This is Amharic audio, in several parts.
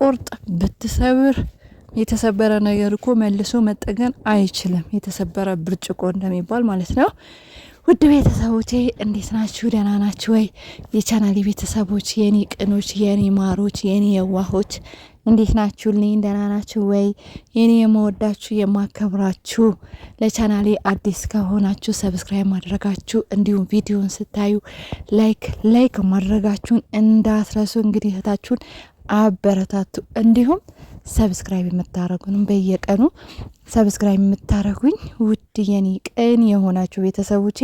ብትቆርጥ ብትሰብር የተሰበረ ነገር እኮ መልሶ መጠገን አይችልም። የተሰበረ ብርጭቆ እንደሚባል ማለት ነው። ውድ ቤተሰቦቼ እንዴት ናችሁ? ደህና ናችሁ ወይ? የቻናሌ ቤተሰቦች፣ የኔ ቅኖች፣ የኔ ማሮች፣ የኔ የዋሆች እንዴት ናችሁልኝ? ደህና ናችሁ ወይ? የኔ የመወዳችሁ የማከብራችሁ፣ ለቻናሌ አዲስ ከሆናችሁ ሰብስክራይብ ማድረጋችሁ እንዲሁም ቪዲዮን ስታዩ ላይክ ማድረጋችሁን እንዳትረሱ። እንግዲህ እህታችሁን አበረታቱ። እንዲሁም ሰብስክራይብ የምታረጉንም በየቀኑ ሰብስክራይብ የምታረጉኝ ውድ የኔ ቅን የሆናችሁ ቤተሰቦቼ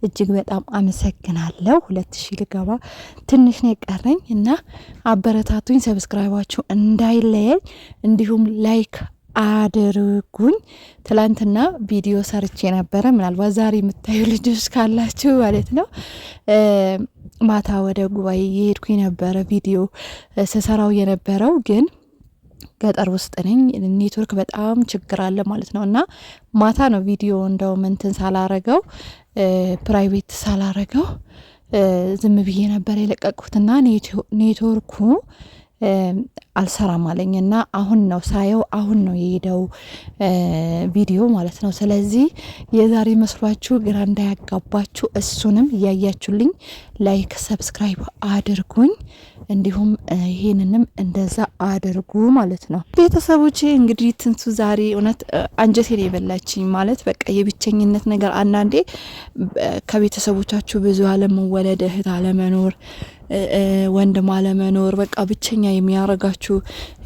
እጅግ በጣም አመሰግናለሁ። 2000 ልገባ ትንሽ ነው የቀረኝ እና አበረታቱኝ። ሰብስክራይባችሁ እንዳይለየኝ፣ እንዲሁም ላይክ አድርጉኝ። ትላንትና ቪዲዮ ሰርቼ ነበረ። ምናልባት ዛሬ የምታዩ ልጆች ካላችሁ ማለት ነው። ማታ ወደ ጉባኤ የሄድኩኝ ነበረ። ቪዲዮ ስሰራው የነበረው ግን ገጠር ውስጥ ነኝ። ኔትወርክ በጣም ችግር አለ ማለት ነው እና ማታ ነው ቪዲዮ እንደውም እንትን ሳላረገው ፕራይቬት ሳላረገው ዝም ብዬ ነበር የለቀቅኩትና ኔትወርኩ አልሰራም አለኝና አሁን ነው ሳየው፣ አሁን ነው የሄደው ቪዲዮ ማለት ነው። ስለዚህ የዛሬ መስሏችሁ ግራ እንዳያጋባችሁ እሱንም እያያችሁልኝ ላይክ ሰብስክራይብ አድርጉኝ። እንዲሁም ይሄንንም እንደዛ አድርጉ ማለት ነው። ቤተሰቦቼ እንግዲህ ትንሱ ዛሬ እውነት አንጀቴን የበላችኝ ማለት በቃ የብቸኝነት ነገር አንዳንዴ ከቤተሰቦቻችሁ ብዙ አለመወለድ፣ እህት አለመኖር፣ ወንድም አለመኖር በቃ ብቸኛ የሚያረጋችሁ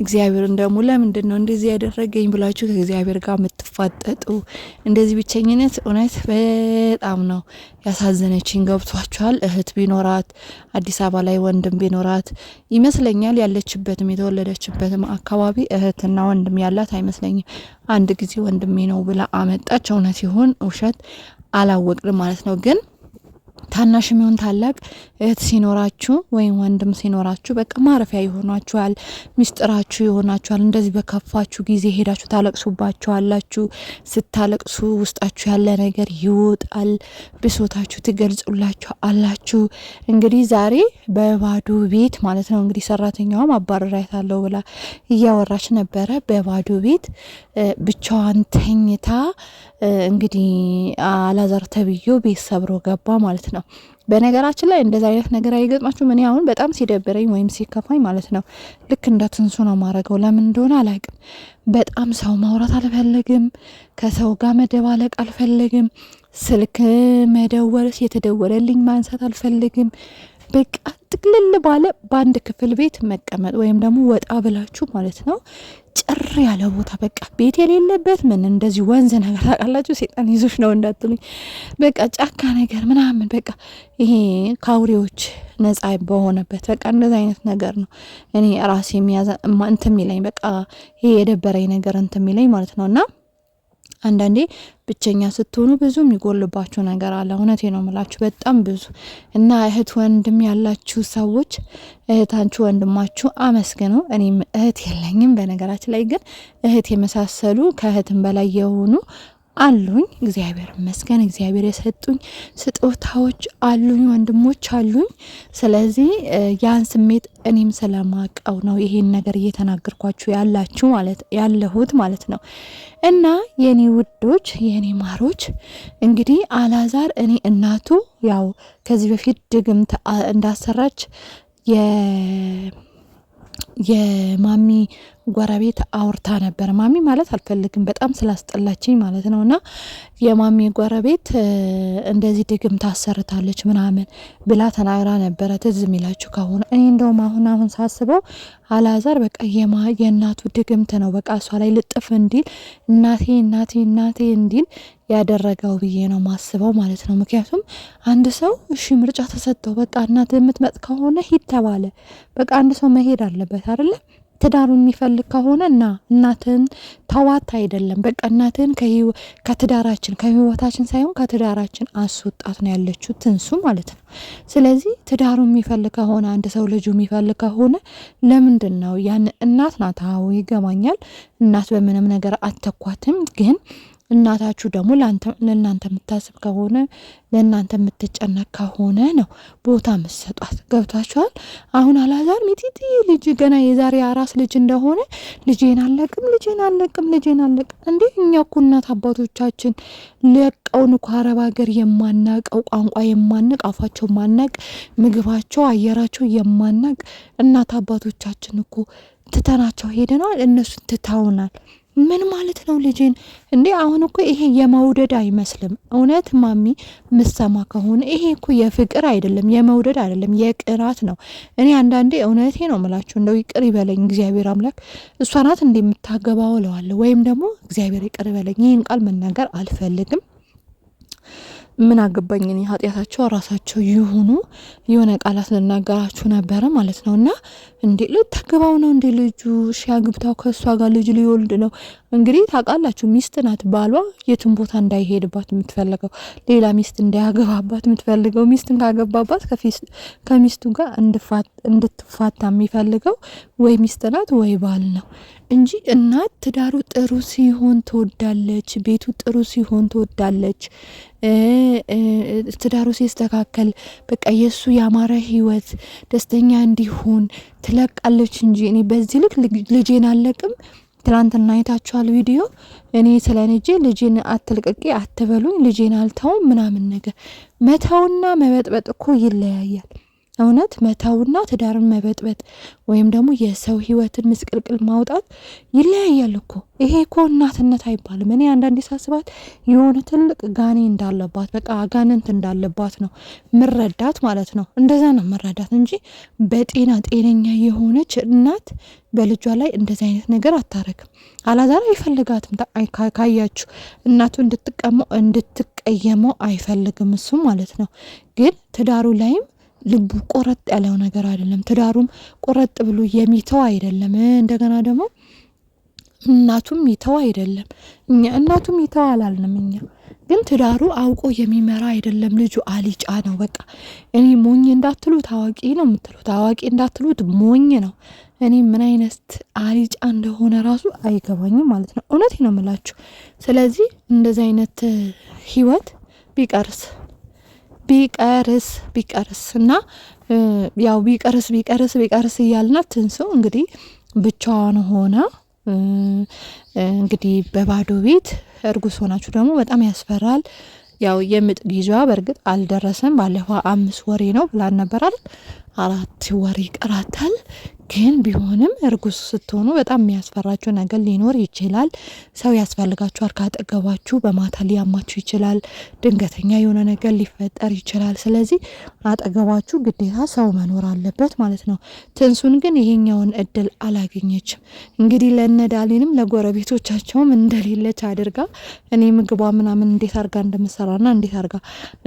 እግዚአብሔርን ደግሞ ለምንድን ነው እንደዚህ ያደረገኝ ብላችሁ ከእግዚአብሔር ጋር የምትፋጠጡ እንደዚህ ብቸኝነት እውነት በጣም ነው ያሳዘነችኝ። ገብቷችኋል? እህት ቢኖራት አዲስ አበባ ላይ ወንድም ቢኖራት ይመስለኛል ያለችበትም የተወለደችበትም አካባቢ እህትና ወንድም ያላት አይመስለኝም። አንድ ጊዜ ወንድሜ ነው ብላ አመጣች። እውነት ይሁን ውሸት አላወቅንም ማለት ነው። ግን ታናሽ የሚሆን ታላቅ እህት ሲኖራችሁ ወይም ወንድም ሲኖራችሁ በቃ ማረፊያ ይሆናችኋል፣ ሚስጥራችሁ ይሆናችኋል። እንደዚህ በከፋችሁ ጊዜ ሄዳችሁ ታለቅሱባችኋላችሁ። ስታለቅሱ ውስጣችሁ ያለ ነገር ይወጣል፣ ብሶታችሁ ትገልጹላችሁ አላችሁ። እንግዲህ ዛሬ በባዶ ቤት ማለት ነው እንግዲህ ሰራተኛዋም አባረራታለሁ ብላ እያወራች ነበረ። በባዶ ቤት ብቻዋን ተኝታ እንግዲህ አላዛር ተብዮ ቤት ሰብሮ ገባ ማለት ነው። በነገራችን ላይ እንደዛ አይነት ነገር አይገጥማችሁም? እኔ አሁን በጣም ሲደብረኝ ወይም ሲከፋኝ ማለት ነው ልክ እንደ ትንሱ ነው ማረገው። ለምን እንደሆነ አላውቅም። በጣም ሰው ማውራት አልፈልግም፣ ከሰው ጋር መደባለቅ አልፈልግም፣ ስልክ መደወልስ የተደወለልኝ ማንሳት አልፈልግም። በቃ ጥቅልል ባለ በአንድ ክፍል ቤት መቀመጥ ወይም ደግሞ ወጣ ብላችሁ ማለት ነው ጭር ያለ ቦታ በቃ ቤት የሌለበት ምን እንደዚህ ወንዝ ነገር ታውቃላችሁ፣ ሴጣን ይዞሽ ነው እንዳትሉኝ፣ በቃ ጫካ ነገር ምናምን በቃ ይሄ ካውሬዎች ነጻ በሆነበት በቃ እንደዛ አይነት ነገር ነው እኔ ራሴ የሚያዘ እንትን የሚለኝ በቃ ይሄ የደበረኝ ነገር እንትን የሚለኝ ማለት ነው። እና አንዳንዴ ብቸኛ ስትሆኑ ብዙ የሚጎልባችሁ ነገር አለ። እውነቴ ነው የምላችሁ በጣም ብዙ እና እህት ወንድም ያላችሁ ሰዎች እህታችሁ ወንድማችሁ አመስግኑ። እኔም እህት የለኝም በነገራችን ላይ ግን እህት የመሳሰሉ ከእህትም በላይ የሆኑ አሉኝ። እግዚአብሔር ይመስገን። እግዚአብሔር የሰጡኝ ስጦታዎች አሉኝ፣ ወንድሞች አሉኝ። ስለዚህ ያን ስሜት እኔም ስለማቀው ነው ይሄን ነገር እየተናገርኳችሁ ያለሁት ማለት ነው። እና የኔ ውዶች የኔ ማሮች እንግዲህ አላዛር እኔ እናቱ ያው ከዚህ በፊት ድግምት እንዳሰራች የማሚ ጎረቤት አውርታ ነበር። ማሚ ማለት አልፈልግም በጣም ስላስጠላችኝ ማለት ነውና የማሚ ጎረቤት እንደዚህ ድግም ታሰርታለች ምናምን ብላ ተናግራ ነበረ። ትዝ የሚላችሁ ከሆነ እኔ እንደውም አሁን ሳስበው አላዛር በቃ የእናቱ ድግምት ነው በቃ እሷ ላይ ልጥፍ እንዲል እናቴ እንዲል ያደረገው ብዬ ነው ማስበው ማለት ነው። ምክንያቱም አንድ ሰው እሺ ምርጫ ተሰጠው በቃ እናት የምትመጥ ከሆነ ሂድ ተባለ። በቃ አንድ ሰው መሄድ አለበት አይደለ? ትዳሩን የሚፈልግ ከሆነ እና እናትን ተዋት አይደለም በቃ እናትን ከትዳራችን ከህይወታችን ሳይሆን ከትዳራችን አስወጣት ነው ያለችው ትንሱ ማለት ነው። ስለዚህ ትዳሩን የሚፈልግ ከሆነ አንድ ሰው ልጁ የሚፈልግ ከሆነ ለምንድን ነው ያን እናት ናት? አዎ ይገባኛል። እናት በምንም ነገር አተኳትም ግን እናታችሁ ደግሞ ለእናንተ የምታስብ ከሆነ ለእናንተ የምትጨነቅ ከሆነ ነው ቦታ የምትሰጧት። ገብታችኋል? አሁን አላዛር ሚጢጢ ልጅ ገና የዛሬ አራስ ልጅ እንደሆነ ልጄን አለቅም እንዴ! እኛ እኮ እናት አባቶቻችን ለቀውን እኮ አረብ ሀገር የማናቀው ቋንቋ የማናቅ አፋቸው ማናቅ ምግባቸው አየራቸው የማናቅ እናት አባቶቻችን እኮ ትተናቸው ሄደናል። እነሱን ትተውናል። ምን ማለት ነው ልጄን እንዴ? አሁን እኮ ይሄ የመውደድ አይመስልም። እውነት ማሚ ምሰማ ከሆነ ይሄ እኮ የፍቅር አይደለም፣ የመውደድ አይደለም፣ የቅናት ነው። እኔ አንዳንዴ እውነቴ ነው ምላችሁ፣ እንደው ይቅር ይበለኝ እግዚአብሔር አምላክ። እሷ ናት እንደምታገባው እለዋለሁ፣ ወይም ደግሞ እግዚአብሔር ይቅር ይበለኝ። ይህን ቃል መናገር አልፈልግም። ምን አገባኝ እኔ፣ ኃጢአታቸው ራሳቸው ይሁኑ። የሆነ ቃላት ልናገራችሁ ነበረ ማለት ነው። እና እንዴ ልታገባው ነው እንዴ ልጁ? እሺ አግብታው ከእሷ ጋር ልጅ ሊወልድ ነው እንግዲህ። ታውቃላችሁ ሚስት ናት ባሏ የትም ቦታ እንዳይሄድባት የምትፈልገው፣ ሌላ ሚስት እንዳያገባባት የምትፈልገው። ሚስትን ካገባባት ከሚስቱ ጋር እንድትፋታ የሚፈልገው ወይ ሚስት ናት ወይ ባል ነው እንጂ እናት ትዳሩ ጥሩ ሲሆን ትወዳለች፣ ቤቱ ጥሩ ሲሆን ትወዳለች። ትዳሩ ሲስተካከል በቃ የሱ ያማረ ህይወት ደስተኛ እንዲሆን ትለቃለች እንጂ እኔ በዚህ ልክ ልጄን አለቅም። ትላንትና አይታችኋል ቪዲዮ። እኔ ልጄን አትልቅቄ አትበሉኝ፣ ልጄን አልተውም ምናምን ነገር። መተውና መበጥበጥ እኮ ይለያያል። እውነት መተውና ትዳርን መበጥበጥ ወይም ደግሞ የሰው ህይወትን ምስቅልቅል ማውጣት ይለያያል እኮ። ይሄ እኮ እናትነት አይባልም። እኔ አንዳንዴ ሳስባት የሆነ ትልቅ ጋኔ እንዳለባት በቃ አጋንንት እንዳለባት ነው ምረዳት ማለት ነው። እንደዛ ነው ምረዳት እንጂ ጤነኛ የሆነች እናት በልጇ ላይ እንደዚህ አይነት ነገር አታረግም። አላዛር አይፈልጋትም። ካያችሁ እናቱ እንድትቀየመው አይፈልግም እሱ ማለት ነው። ግን ትዳሩ ላይም ልቡ ቆረጥ ያለው ነገር አይደለም። ትዳሩም ቆረጥ ብሎ የሚተው አይደለም። እንደገና ደግሞ እናቱም ይተው አይደለም። እናቱም ይተው አላልንም እኛ። ግን ትዳሩ አውቆ የሚመራ አይደለም። ልጁ አሊጫ ነው። በቃ እኔ ሞኝ እንዳትሉት አዋቂ ነው የምትሉት፣ አዋቂ እንዳትሉት ሞኝ ነው። እኔ ምን አይነት አሊጫ እንደሆነ ራሱ አይገባኝም ማለት ነው። እውነቴ ነው የምላችሁ። ስለዚህ እንደዚህ አይነት ህይወት ቢቀርስ እና ያው ቢቀርስ እያልናት ትንሱ እንግዲህ ብቻዋን ሆና እንግዲህ በባዶ ቤት እርጉዝ ሆናችሁ ደግሞ በጣም ያስፈራል። ያው የምጥ ጊዜዋ በእርግጥ አልደረሰም። ባለፈው 5 ወሬ ነው ብላን ነበር አይደል? 4 ወር ይቀራታል። ግን ቢሆንም እርጉዝ ስትሆኑ በጣም የሚያስፈራችሁ ነገር ሊኖር ይችላል። ሰው ያስፈልጋችኋል ካጠገባችሁ። በማታ ሊያማችሁ ይችላል። ድንገተኛ የሆነ ነገር ሊፈጠር ይችላል። ስለዚህ አጠገባችሁ ግዴታ ሰው መኖር አለበት ማለት ነው። ትንሱን ግን ይሄኛውን እድል አላገኘችም። እንግዲህ ለነዳሊንም ለጎረቤቶቻቸውም እንደሌለች አድርጋ እኔ ምግቧ ምናምን እንዴት አርጋ እንደምሰራና እንዴት አርጋ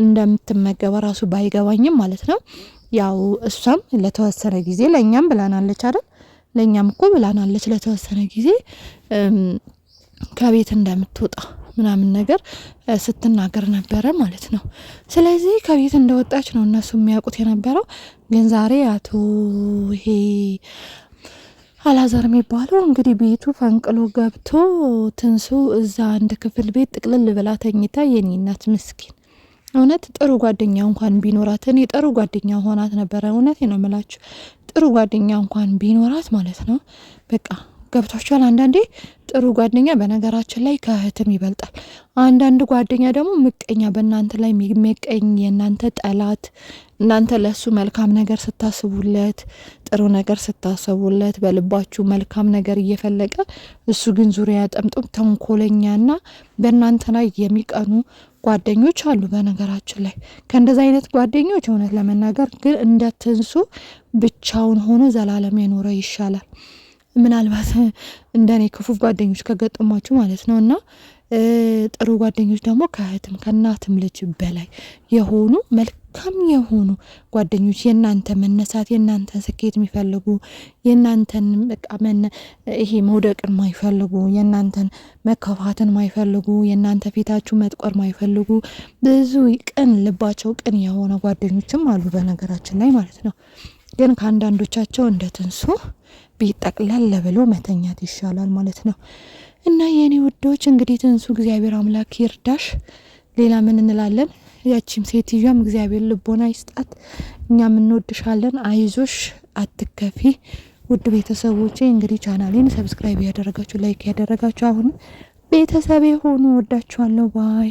እንደምትመገበ ራሱ ባይገባኝም ማለት ነው። ያው እሷም ለተወሰነ ጊዜ ለኛም ብላናለች አይደል? ለኛም እኮ ብላናለች ለተወሰነ ጊዜ ከቤት እንደምትወጣ ምናምን ነገር ስትናገር ነበረ ማለት ነው። ስለዚህ ከቤት እንደወጣች ነው እነሱ የሚያውቁት የነበረው። ግን ዛሬ አቶ ይሄ አላዛር የሚባለው እንግዲህ ቤቱ ፈንቅሎ ገብቶ ትንሱ እዛ አንድ ክፍል ቤት ጥቅልል ብላ ተኝታ የኔ እናት ምስኪን እውነት ጥሩ ጓደኛ እንኳን ቢኖራት እኔ ጥሩ ጓደኛ ሆናት ነበረ። እውነቴ ነው የምላችሁ ጥሩ ጓደኛ እንኳን ቢኖራት ማለት ነው። በቃ ገብቷችኋል። አንዳንዴ ጥሩ ጓደኛ በነገራችን ላይ ከእህትም ይበልጣል። አንዳንድ ጓደኛ ደግሞ ምቀኛ፣ በእናንተ ላይ የሚቀኝ የእናንተ ጠላት፣ እናንተ ለሱ መልካም ነገር ስታስቡለት፣ ጥሩ ነገር ስታስቡለት፣ በልባችሁ መልካም ነገር እየፈለቀ እሱ ግን ዙሪያ ጠምጥም ተንኮለኛና በእናንተ ላይ የሚቀኑ ጓደኞች አሉ። በነገራችን ላይ ከእንደዛ አይነት ጓደኞች እውነት ለመናገር ግን እንደ ትንሱ ብቻውን ሆኖ ዘላለም የኖረ ይሻላል። ምናልባት እንደኔ ክፉ ጓደኞች ከገጠሟችሁ ማለት ነው። እና ጥሩ ጓደኞች ደግሞ ከእህትም ከእናትም ልጅ በላይ የሆኑ መልካም የሆኑ ጓደኞች የእናንተ መነሳት የእናንተን ስኬት የሚፈልጉ የእናንተን ይሄ መውደቅን ማይፈልጉ የእናንተን መከፋትን ማይፈልጉ የእናንተ ፊታችሁ መጥቆር ማይፈልጉ ብዙ ቅን ልባቸው ቅን የሆነ ጓደኞችም አሉ በነገራችን ላይ ማለት ነው። ግን ከአንዳንዶቻቸው እንደ ትንሱ ቢጠቅለል ብሎ መተኛት ይሻላል ማለት ነው። እና የኔ ውዶች እንግዲህ ትንሱ እግዚአብሔር አምላክ ይርዳሽ። ሌላ ምን እንላለን? ያቺም ሴትዮዋም እግዚአብሔር ልቦና ይስጣት። እኛም እንወድሻለን። አይዞሽ፣ አትከፊ። ውድ ቤተሰቦቼ እንግዲህ ቻናሌን ሰብስክራይብ ያደረጋችሁ ላይክ ያደረጋችሁ አሁን ቤተሰቤ ሆኑ። ወዳችኋለሁ። ባይ